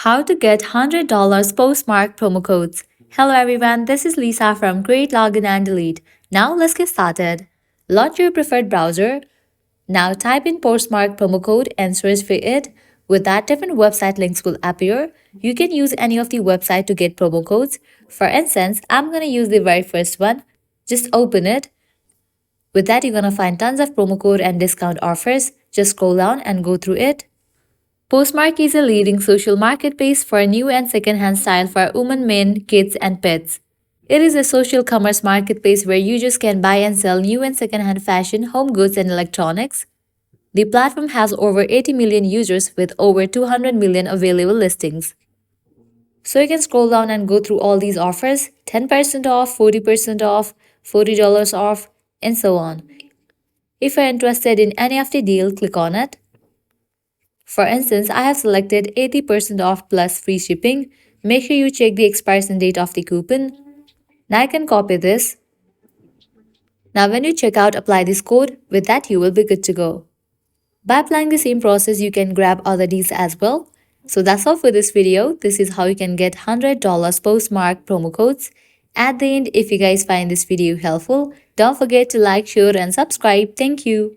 How to get $100 Postmark promo codes. Hello everyone, this is Lisa from Create, Login and Delete. Now let's get started. Launch your preferred browser. Now type in Postmark promo code and search for it. With that, different website links will appear. You can use any of the website to get promo codes. For instance, I'm gonna use the very first one. Just open it. With that, you're gonna find tons of promo code and discount offers. Just scroll down and go through it. Postmark is a leading social marketplace for new and second-hand style for women, men, kids, and pets. It is a social commerce marketplace where users can buy and sell new and second-hand fashion, home goods, and electronics. The platform has over 80 million users with over 200 million available listings. So you can scroll down and go through all these offers: 10% off, 40% off, $40 off, and so on. If you're interested in any of the deal, click on it. For instance, I have selected 80% off plus free shipping. Make sure you check the expiration date of the coupon. Now I can copy this. Now when you check out, apply this code. With that, you will be good to go. By applying the same process, you can grab other deals as well. So that's all for this video. This is how you can get $100 Postmark promo codes. At the end, if you guys find this video helpful, don't forget to like, share and subscribe. Thank you.